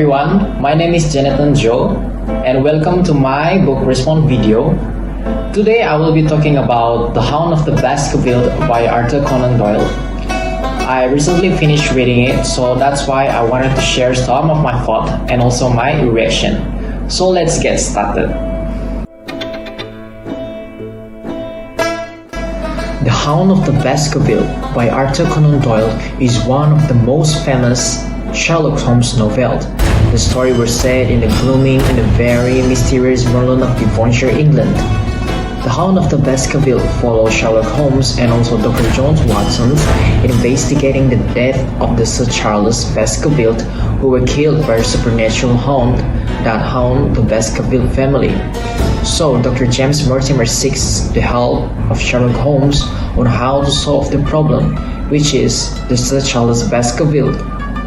everyone, my name is Jonathan Joe and welcome to my book response video. Today I will be talking about The Hound of the Baskerville by Arthur Conan Doyle. I recently finished reading it, so that's why I wanted to share some of my thoughts and also my reaction. So let's get started. The Hound of the Baskerville by Arthur Conan Doyle is one of the most famous Sherlock Holmes novels. The story was set in the gloomy and the very mysterious Merlin of Devonshire, England. The Hound of the Baskerville follows Sherlock Holmes and also Dr. John Watson investigating the death of the Sir Charles Baskerville, who were killed by a supernatural hound that haunted the Baskerville family. So Dr. James Mortimer seeks the help of Sherlock Holmes on how to solve the problem, which is the Sir Charles Baskerville,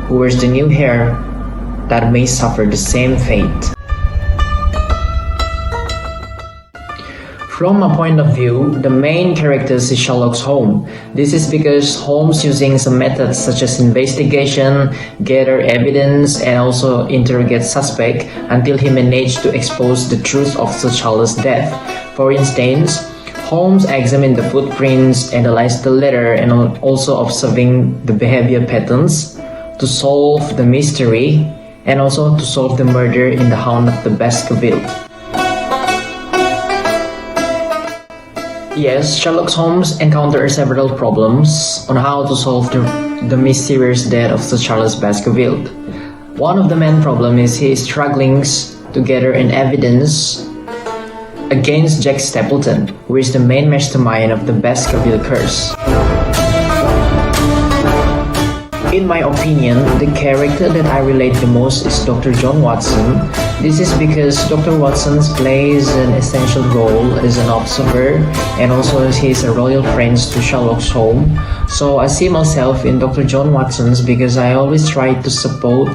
who wears the new hair that may suffer the same fate. From my point of view, the main character is Sherlock Holmes. This is because Holmes using some methods such as investigation, gather evidence, and also interrogate suspect until he managed to expose the truth of Sir Charles' death. For instance, Holmes examined the footprints, analyzed the letter, and also observing the behavior patterns to solve the mystery and also to solve the murder in The Hound of the Baskerville. Yes, Sherlock Holmes encounters several problems on how to solve the mysterious death of Sir Charles Baskerville. One of the main problems is he is struggling to gather an evidence against Jack Stapleton, who is the main mastermind of the Baskerville curse. In my opinion, the character that I relate the most is Dr. John Watson. This is because Dr. Watson plays an essential role as an observer and also he is a royal friend to Sherlock Holmes. So I see myself in Dr. John Watson because I always try to support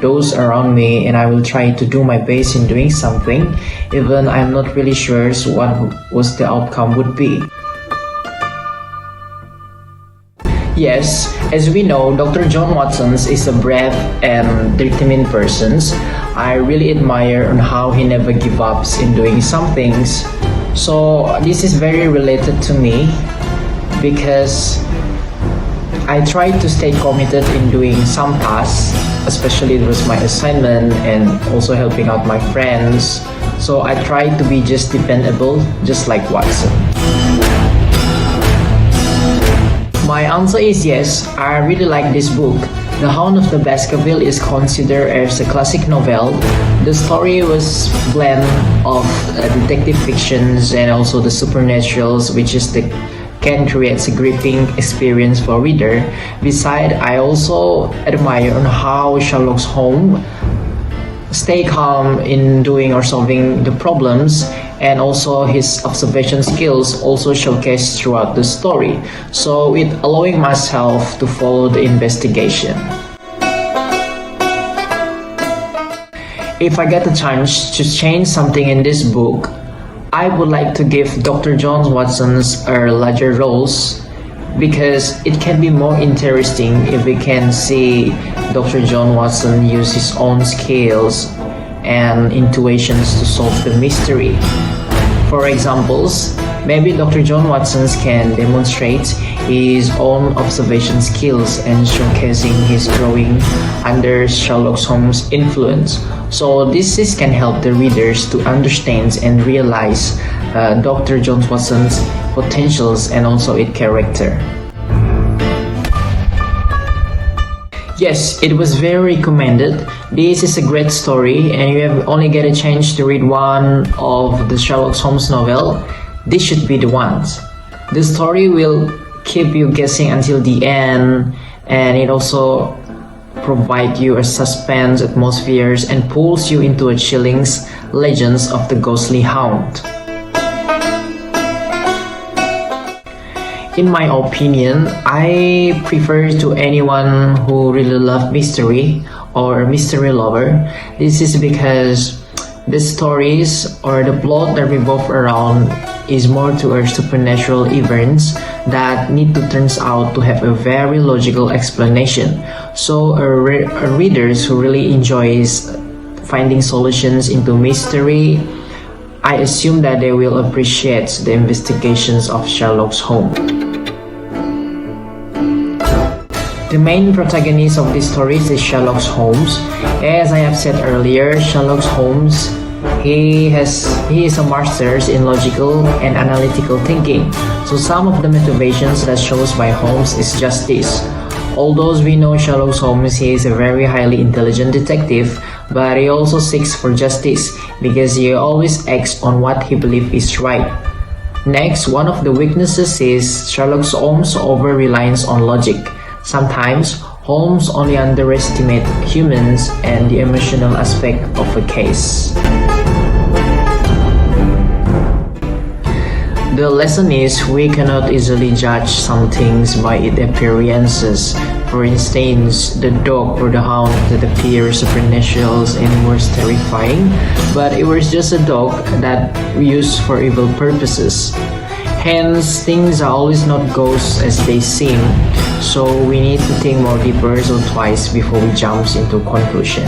those around me and I will try to do my best in doing something, even I'm not really sure what was the outcome would be. Yes, as we know, Dr. John Watson is a brave and determined person. I really admire on how he never gives up in doing some things. So this is very related to me because I try to stay committed in doing some tasks, especially with my assignment and also helping out my friends. So I try to be just dependable, just like Watson. My answer is yes, I really like this book. The Hound of the Baskerville is considered as a classic novel. The story was blend of detective fictions and also the supernaturals, which is can create a gripping experience for reader. Besides, I also admire on how Sherlock Holmes stay calm in doing or solving the problems, and also his observation skills also showcased throughout the story, so it allowing myself to follow the investigation. If I get the chance to change something in this book, I would like to give Dr. John Watson's a larger roles because it can be more interesting if we can see Dr. John Watson use his own skills and intuitions to solve the mystery. For examples, maybe Dr. John Watson can demonstrate his own observation skills and showcasing his growing under Sherlock Holmes' influence. So this can help the readers to understand and realize Dr. John Watson's potentials and also its character. Yes, it was very recommended. This is a great story and you have only get a chance to read one of the Sherlock Holmes novel. This should be the ones. The story will keep you guessing until the end and it also provides you a suspense atmospheres and pulls you into a chilling legends of the ghostly hound. In my opinion, I prefer to anyone who really love mystery or a mystery lover. This is because The stories or the plot that revolve around is more towards supernatural events that need to turns out to have a very logical explanation. So a readers who really enjoys finding solutions into mystery, I assume that they will appreciate the investigations of Sherlock Holmes. The main protagonist of this story is Sherlock Holmes. As I have said earlier, Sherlock Holmes, he is a master in logical and analytical thinking. So some of the motivations that shows by Holmes is justice. Although we know Sherlock Holmes, he is a very highly intelligent detective, but he also seeks for justice because he always acts on what he believes is right. Next, one of the weaknesses is Sherlock Holmes' over-reliance on logic. Sometimes, Holmes only underestimates humans and the emotional aspect of a case. The lesson is we cannot easily judge some things by its appearances. For instance, the dog or the hound that appear supernatural and more terrifying, but it was just a dog that we use for evil purposes. Hence, things are always not ghosts as they seem, so we need to think more deeper or twice before we jump into conclusion.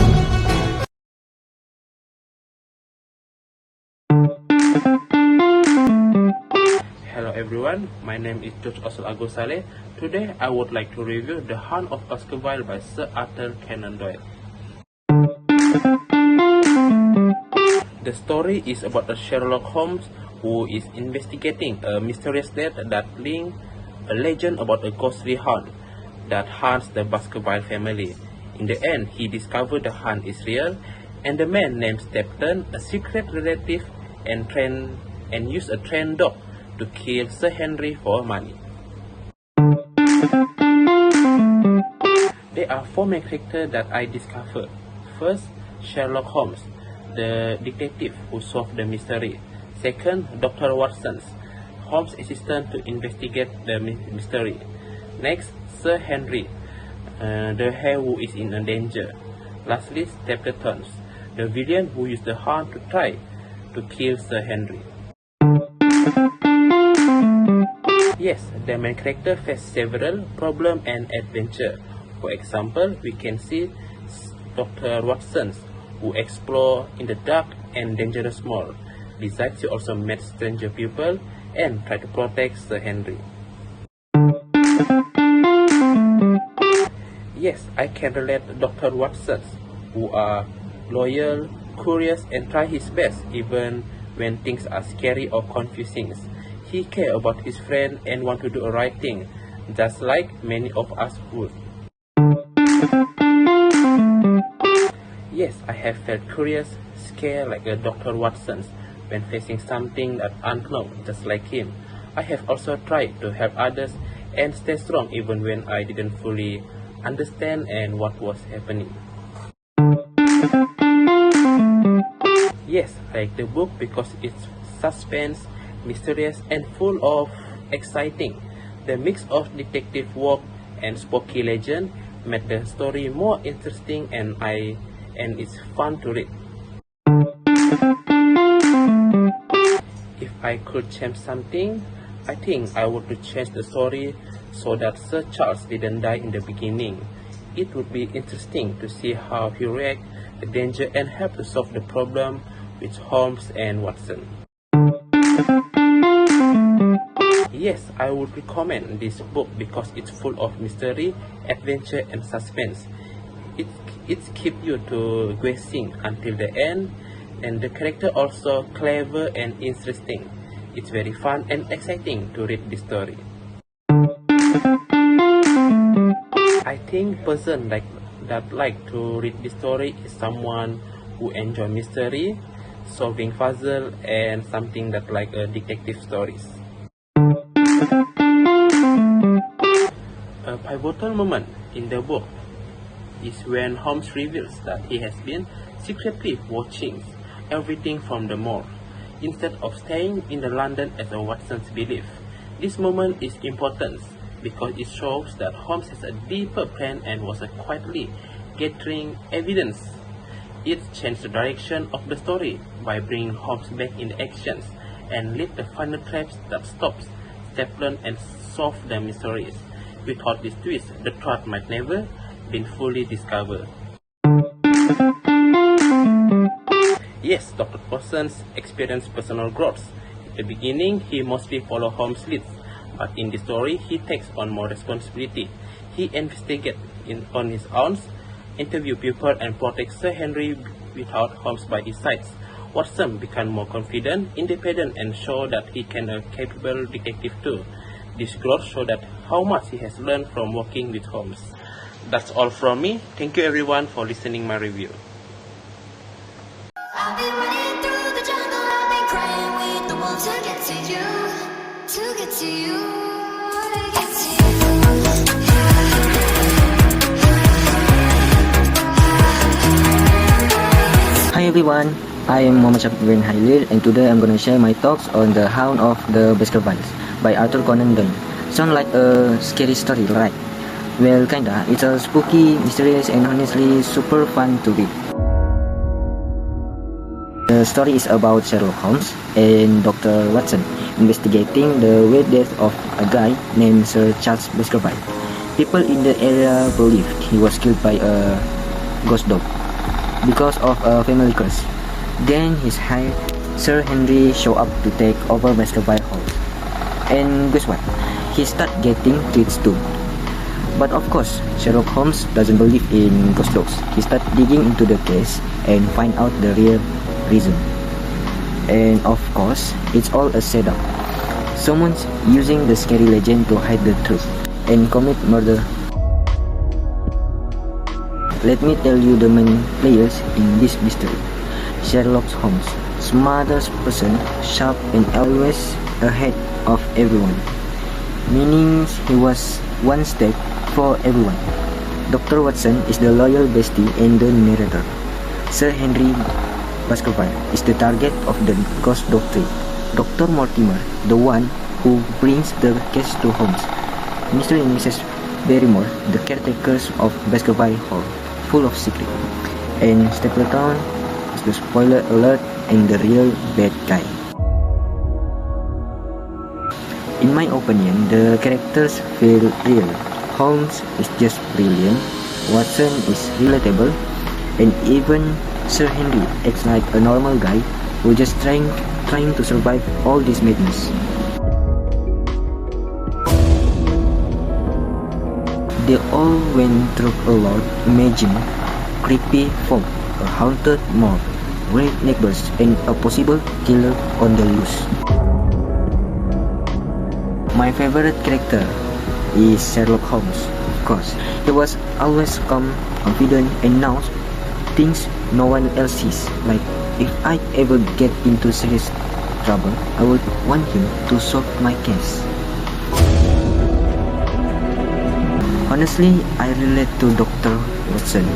Hello everyone, my name is George Osel Agus Saleh. Today I would like to review The Hound of Baskerville by Sir Arthur Conan Doyle. The story is about a Sherlock Holmes who is investigating a mysterious death that links a legend about a ghostly hound that haunts the Baskerville family. In the end, he discovered the hunt is real, and the man named Stepton, a secret relative, and used a trained dog to kill Sir Henry for money. There are four main characters that I discovered. First, Sherlock Holmes, the detective who solved the mystery. Second, Dr. Watson, Holmes' assistant to investigate the mystery. Next, Sir Henry, the hare who is in danger. Lastly, Stapleton, the villain who used the hound to try to kill Sir Henry. Yes, the main character faced several problems and adventures. For example, we can see Dr. Watson, who explore in the dark and dangerous mall. Besides, he also met stranger people and tried to protect Sir Henry. Yes, I can relate to Dr. Watson, who are loyal, curious, and try his best even when things are scary or confusing. He cares about his friend and want to do the right thing, just like many of us would. Yes, I have felt curious, scared like a Dr. Watson when facing something that unknown, just like him. I have also tried to help others and stay strong even when I didn't fully understand and what was happening. Yes, I like the book because it's suspense, mysterious, and full of exciting. The mix of detective work and spooky legend made the story more interesting and it's fun to read. If I could change something, I think I would change the story so that Sir Charles didn't die in the beginning. It would be interesting to see how he reacts to danger and help to solve the problem with Holmes and Watson. Yes, I would recommend this book because it's full of mystery, adventure, and suspense. It keeps you to guessing until the end, and the character also clever and interesting. It's very fun and exciting to read this story. I think person that like to read this story is someone who enjoy mystery, solving puzzle, and something that like detective stories. A pivotal moment in the book is when Holmes reveals that he has been secretly watching everything from the mall, instead of staying in the London as Watson's belief. This moment is important because it shows that Holmes has a deeper plan and was quietly gathering evidence. It changed the direction of the story by bringing Holmes back in the actions and lead the final traps that stops Stapleton and solve the mysteries. Without this twist, the truth might never been fully discovered. Yes, Dr. Watson's experienced personal growth. At the beginning, he mostly followed Holmes' leads, but in the story, he takes on more responsibility. He investigates on his own, interview people, and protects Sir Henry without Holmes by his side. Watson became more confident, independent, and showed that he can a capable detective too. This growth showed that how much he has learned from working with Holmes. That's all from me. Thank you everyone for listening my review. I've been running through the jungle, I've been crying with the wolves to get to you, to get to you, to get to you. Hi everyone, I am Muhammad Syafiq bin Halil and today I'm gonna share my thoughts on The Hound of the Baskervilles by Arthur Conan Doyle. Sound like a scary story, right? Well, kinda. It's a spooky, mysterious and honestly super fun to read. The story is about Sherlock Holmes and Dr. Watson investigating the weird death of a guy named Sir Charles Baskerville. People in the area believed he was killed by a ghost dog because of a family curse. Then his heir, Sir Henry, showed up to take over Baskerville Hall. And guess what? He started getting treats too. But of course, Sherlock Holmes doesn't believe in ghost dogs. He started digging into the case and find out the real reason. And of course, it's all a setup. Someone's using the scary legend to hide the truth and commit murder. Let me tell you the main players in this mystery. Sherlock Holmes, smartest person, sharp and always ahead of everyone, meaning he was one step for everyone. Dr. Watson is the loyal bestie and the narrator. Sir Henry Baskerville is the target of the ghost doctrine. Dr. Mortimer, the one who brings the case to Holmes. Mr. and Mrs. Barrymore, the caretakers of Baskerville Hall, full of secret. And Stapleton is the spoiler alert and the real bad guy. In my opinion, the characters feel real. Holmes is just brilliant, Watson is relatable, and even Sir Henry acts like a normal guy who just trying to survive all this madness. They all went through a lot. Imagine creepy fog, a haunted mall, weird neighbors, and a possible killer on the loose. My favorite character is Sherlock Holmes. Of course, he was always calm, confident, and knows things no one else sees. Like, if I ever get into serious trouble, I would want him to solve my case. Honestly, I relate to Dr. Watson.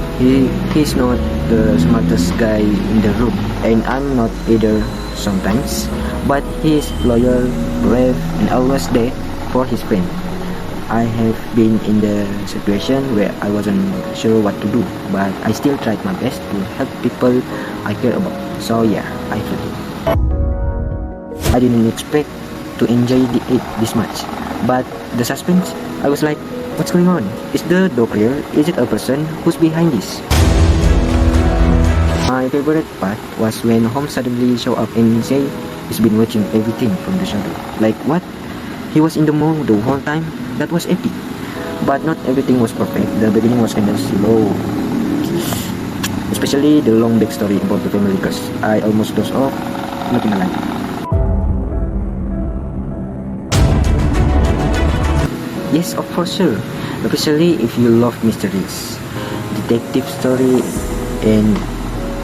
He's not the smartest guy in the room, and I'm not either sometimes, but he's loyal, brave, and always there for his friend. I have been in the situation where I wasn't sure what to do, but I still tried my best to help people I care about. So yeah, I feel it. I didn't expect to enjoy it this much, but the suspense, I was like, what's going on? Is the dog real? Is it a person? Who's behind this? My favorite part was when Holmes suddenly showed up and say he's been watching everything from the shadow. Like what? He was in the mall the whole time? That was epic. But not everything was perfect. The beginning was kind of slow. Especially the long backstory about the family curse. I almost dozed off, not gonna lie. Yes, of course, sure. Especially if you love mysteries, detective story, and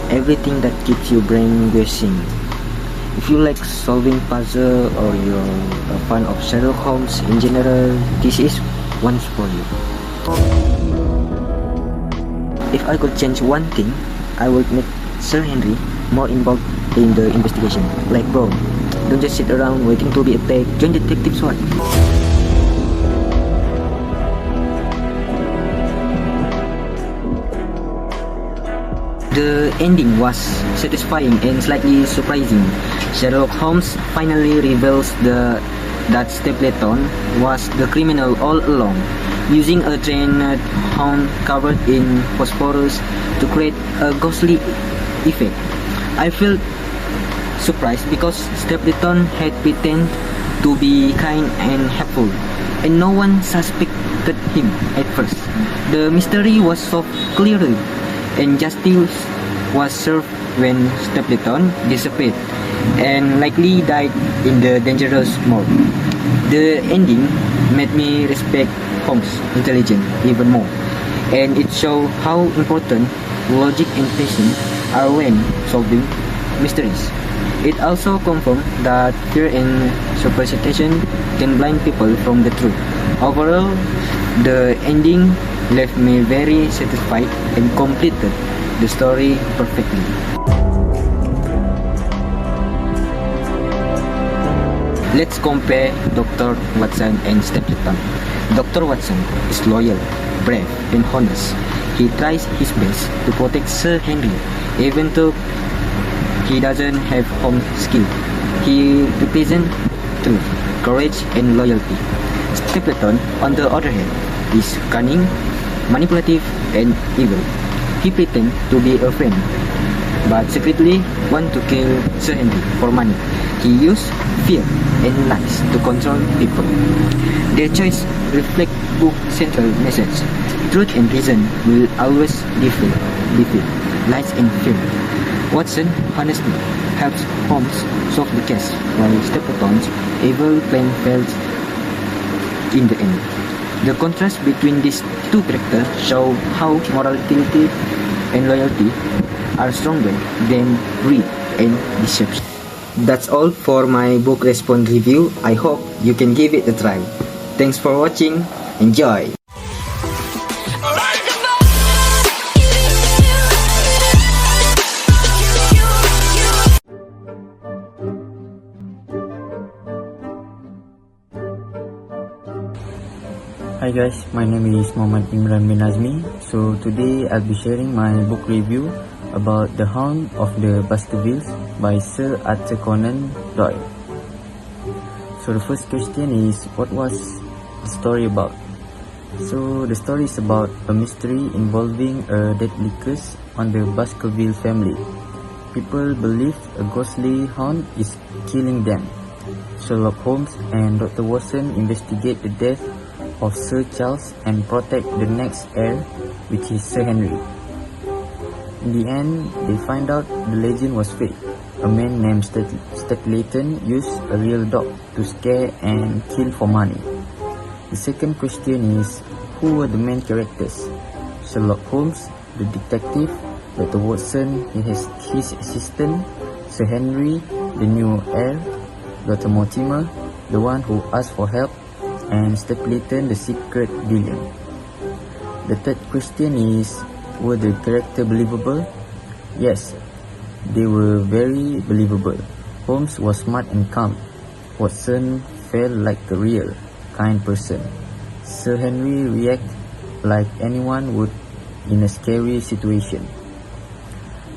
everything that keeps your brain guessing. If you like solving puzzle or you're a fan of Sherlock Holmes in general, this is one for you. If I could change one thing, I would make Sir Henry more involved in the investigation. Like bro, don't just sit around waiting to be attacked. Join the detective squad. The ending was satisfying and slightly surprising. Sherlock Holmes finally reveals that Stapleton was the criminal all along, using a trained hound covered in phosphorus to create a ghostly effect. I felt surprised because Stapleton had pretended to be kind and helpful, and no one suspected him at first. The mystery was solved clearly, and justice was served when Stapleton disappeared and likely died in the dangerous morgue. The ending made me respect Holmes' intelligence even more, and it showed how important logic and patience are when solving mysteries. It also confirmed that fear and superstition can blind people from the truth. Overall, the ending left me very satisfied and completed the story perfectly. Let's compare Dr. Watson and Stapleton. Dr. Watson is loyal, brave, and honest. He tries his best to protect Sir Henry, even though he doesn't have home skill. He represents truth, courage, and loyalty. Stapleton, on the other hand, is cunning, manipulative, and evil. He pretends to be a friend, but secretly wants to kill Sir Henry for money. He uses fear and lies to control people. Their choice reflects two central messages. Truth and reason will always defeat lies and fear. Watson honestly helps Holmes solve the case, while Stapleton's evil plan fails in the end. The contrast between these two characters show how morality and loyalty are stronger than greed and deception. That's all for my book response review. I hope you can give it a try. Thanks for watching. Enjoy! Hi guys, my name is Muhammad Imran bin Azmi. So today I'll be sharing my book review about The Hound of the Baskervilles by Sir Arthur Conan Doyle. So the first question is, what was the story about? So the story is about a mystery involving a deadly curse on the Baskerville family. People believe a ghostly hound is killing them. Sherlock Holmes and Dr. Watson investigate the death of Sir Charles and protect the next heir, which is Sir Henry. In the end, they find out the legend was fake. A man named Stapleton used a real dog to scare and kill for money. The second question is, who were the main characters? Sherlock Holmes, the detective; Dr. Watson, his assistant; Sir Henry, the new heir; Dr. Mortimer, the one who asked for help; and Stapleton, the secret villain. The third question is, were the characters believable? Yes, they were very believable. Holmes was smart and calm. Watson felt like a real, kind person. Sir Henry reacted like anyone would in a scary situation.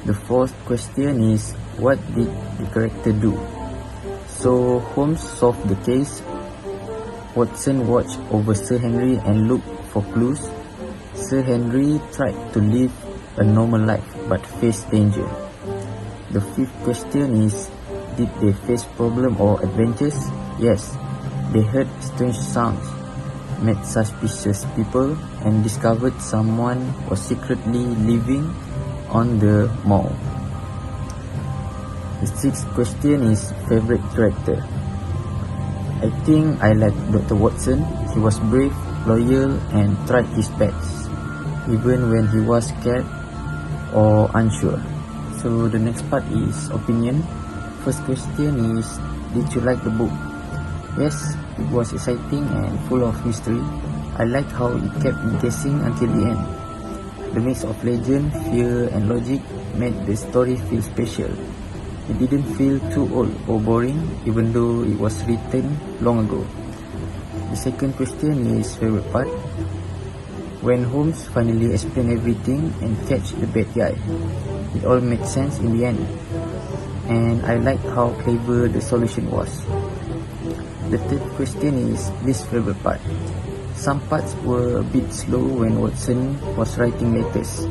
The fourth question is, what did the character do? So Holmes solved the case. Watson watched over Sir Henry and looked for clues. Sir Henry tried to live a normal life but faced danger. The fifth question is, did they face problems or adventures? Yes, they heard strange sounds, met suspicious people, and discovered someone was secretly living on the mall. The sixth question is, favorite character? I think I like Dr. Watson. He was brave, loyal, and tried his best, even when he was scared or unsure. So the next part is opinion. First question is, did you like the book? Yes, it was exciting and full of mystery. I liked how it kept me guessing until the end. The mix of legend, fear, and logic made the story feel special. It didn't feel too old or boring, even though it was written long ago. The second question is favorite part. When Holmes finally explained everything and catch the bad guy. it all made sense in the end, and I liked how clever the solution was. The third question is least favorite part. Some parts were a bit slow when Watson was writing letters,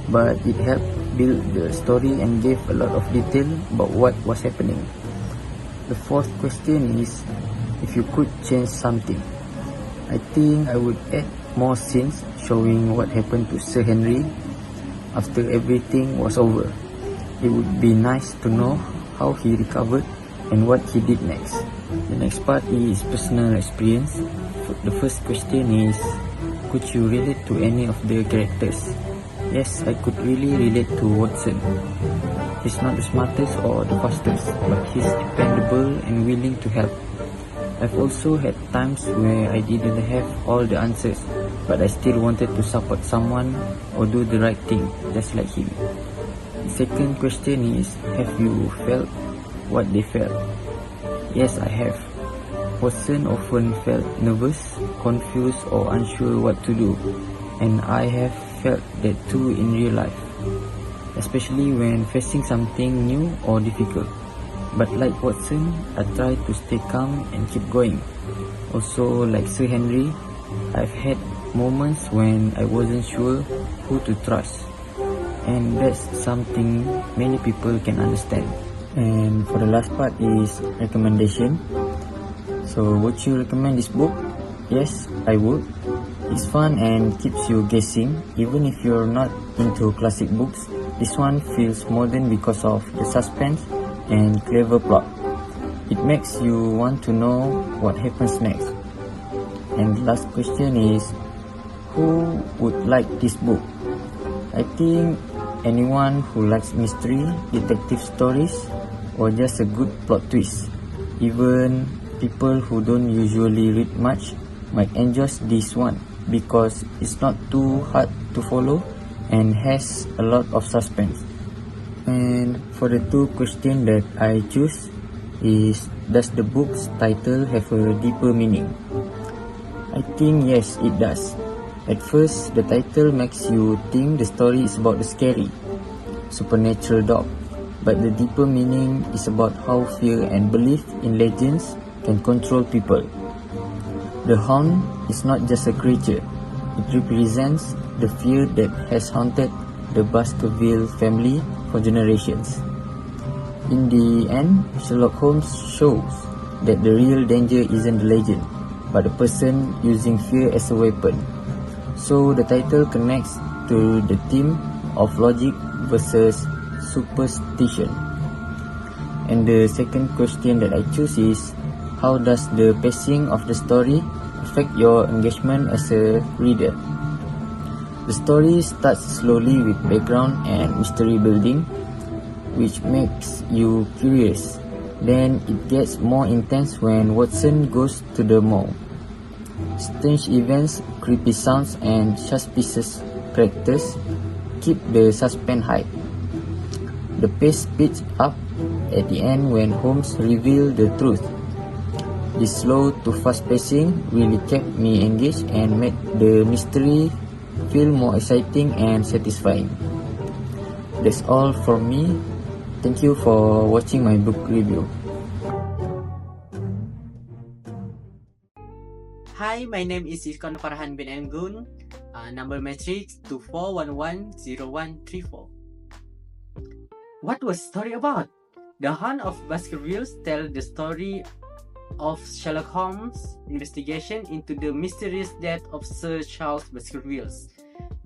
but it helped build the story and gave a lot of detail about what was happening. The fourth question is if you could change something. I think I would add more scenes showing what happened to Sir Henry after everything was over. It would be nice to know how he recovered and what he did next. The next part is personal experience. The first question is, could you relate to any of the characters? Yes, I could really relate to Watson. He's not the smartest or the fastest, but he's dependable and willing to help. I've also had times where I didn't have all the answers, but I still wanted to support someone or do the right thing, just like him. The second question is, have you felt what they felt? Yes, I have. Watson often felt nervous, confused or unsure what to do, and I have felt that too in real life, especially when facing something new or difficult. But like Watson, I try to stay calm and keep going. Also, like Sir Henry, I've had moments when I wasn't sure who to trust, and that's something many people can understand. And for the last part is recommendation. So would you recommend this book? Yes, I would. It's fun and keeps you guessing. Even if you're not into classic books, this one feels modern because of the suspense and clever plot. It makes you want to know what happens next. And the last question is, who would like this book? I think anyone who likes mystery, detective stories, or just a good plot twist. Even people who don't usually read much might enjoy this one because it's not too hard to follow and has a lot of suspense. And for the two questions that I choose is, does the book's title have a deeper meaning? I think yes, it does. At first, the title makes you think the story is about the scary, supernatural dog, but the deeper meaning is about how fear and belief in legends can control people. The Hound is not just a creature, it represents the fear that has haunted the Baskerville family for generations. In the end, Sherlock Holmes shows that the real danger isn't the legend, but the person using fear as a weapon. So the title connects to the theme of logic versus superstition. And the second question that I choose is, how does the pacing of the story affect your engagement as a reader? The story starts slowly with background and mystery building, which makes you curious. Then it gets more intense when Watson goes to the mall. Strange events, creepy sounds, and suspicious characters keep the suspense high. The pace speeds up at the end when Holmes reveals the truth. This slow to fast pacing really kept me engaged and made the mystery feel more exciting and satisfying. That's all from me. Thank you for watching my book review. Hi, my name is Iskon Farhan bin Engun, number matrix 24110134. What was the story about? The Hound of Baskervilles tells the story of Sherlock Holmes' investigation into the mysterious death of Sir Charles Baskervilles,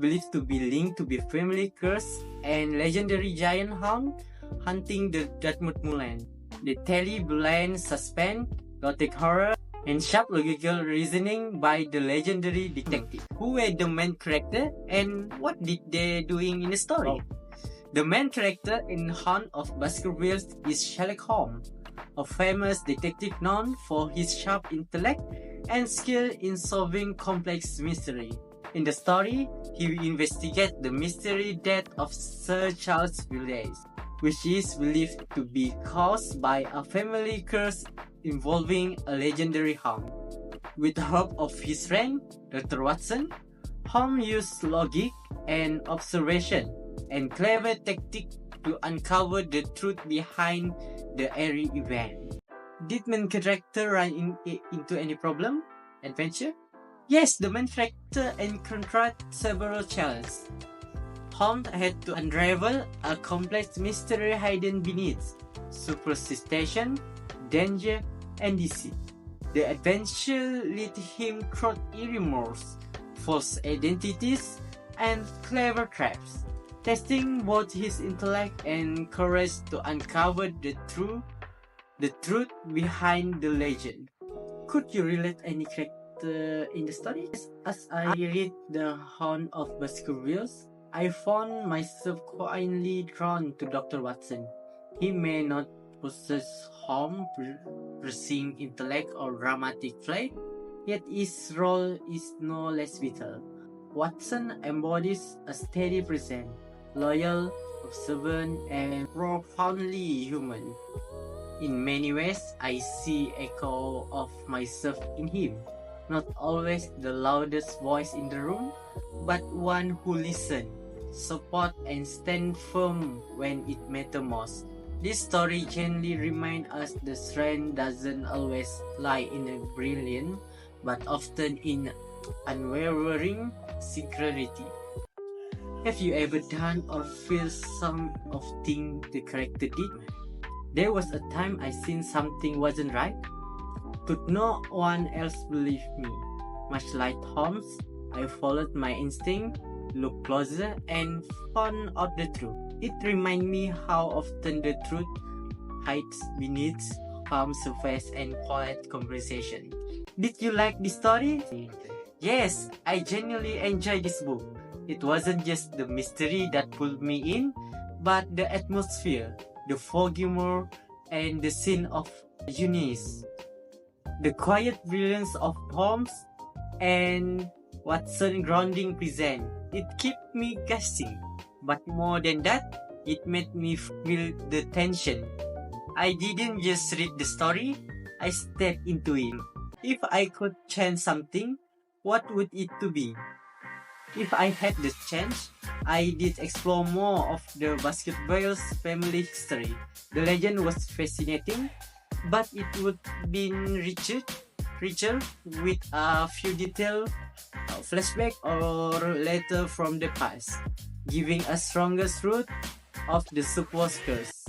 believed to be linked to the family curse and legendary giant hound hunting the Dartmouth moorland. The tale suspense, gothic horror, and sharp logical reasoning by the legendary detective. Who were the main character and what did they doing in the story? The main character in Hound of Baskervilles is Sherlock Holmes, a famous detective known for his sharp intellect and skill in solving complex mystery. In the story, he will investigate the mystery death of Sir Charles Baskervilles, which is believed to be caused by a family curse involving a legendary hound. With the help of his friend, Dr. Watson, Holmes used logic and observation and clever tactics to uncover the truth behind the airy event. Did main character run into any problem? Adventure? Yes, the main character encountered several challenges. Holmes had to unravel a complex mystery hidden beneath superstition, danger, and deceit. The adventure led him through eerie moors, false identities, and clever traps, testing both his intellect and courage to uncover the truth behind the legend. Could you relate any character in the story? As I read The Hound of Baskervilles, I found myself quietly drawn to Dr. Watson. He may not possess home-pressing intellect or dramatic flair, yet his role is no less vital. Watson embodies a steady presence, loyal, observant, and profoundly human. In many ways, I see echo of myself in him. Not always the loudest voice in the room, but one who listens, support, and stand firm when it matters most. This story gently reminds us the strength doesn't always lie in a brilliant, but often in unwavering sincerity. Have you ever done or feel some of things the character did? There was a time I seen something wasn't right. Could no one else believe me? Much like Holmes, I followed my instinct, looked closer, and found out the truth. It reminded me how often the truth hides beneath calm surface and quiet conversation. Did you like this story? Yes, I genuinely enjoyed this book. It wasn't just the mystery that pulled me in, but the atmosphere, the foggy moor, and the scene of Eunice. The quiet brilliance of Holmes and Watson grounding present. It kept me guessing, but more than that, it made me feel the tension. I didn't just read the story, I stepped into it. If I could change something, what would it to be? If I had the chance, I did explore more of the Baskervilles family history. The legend was fascinating, but it would be richer with a few details, flashback or letter from the past, giving a stronger truth of the supposed curse.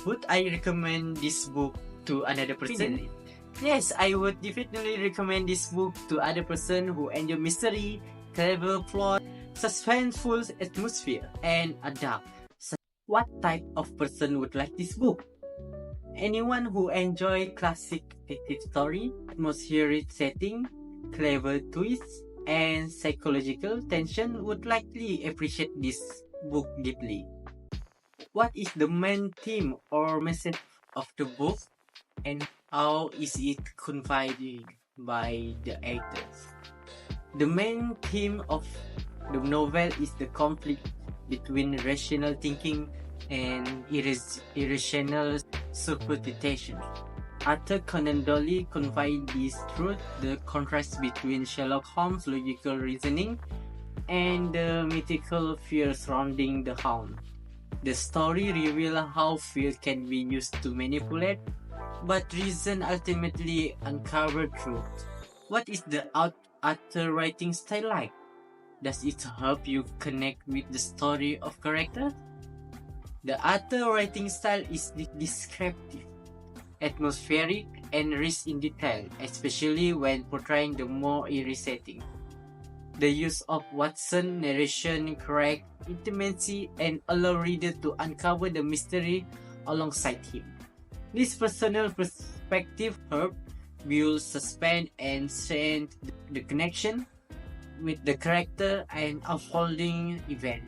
Would I recommend this book to another person? Yes, I would definitely recommend this book to other person who enjoy mystery, clever plot, suspenseful atmosphere, and a dark. What type of person would like this book? Anyone who enjoy classic detective story, atmospheric setting, clever twists, and psychological tension would likely appreciate this book deeply. What is the main theme or message of the book, and how is it conveyed by the actors? The main theme of the novel is the conflict between rational thinking and irrational superstition. Arthur Conan Doyle conveyed this through the contrast between Sherlock Holmes' logical reasoning and the mythical fear surrounding the Hound. The story reveals how fear can be used to manipulate, but reason ultimately uncovers truth. What is the Arthur writing style like? Does it help you connect with the story of character? The Arthur writing style is descriptive, atmospheric, and rich in detail, especially when portraying the more eerie setting. The use of Watson narration creates intimacy and allow reader to uncover the mystery alongside him. This personal perspective helps build suspense and strengthen the connection with the character and unfolding event.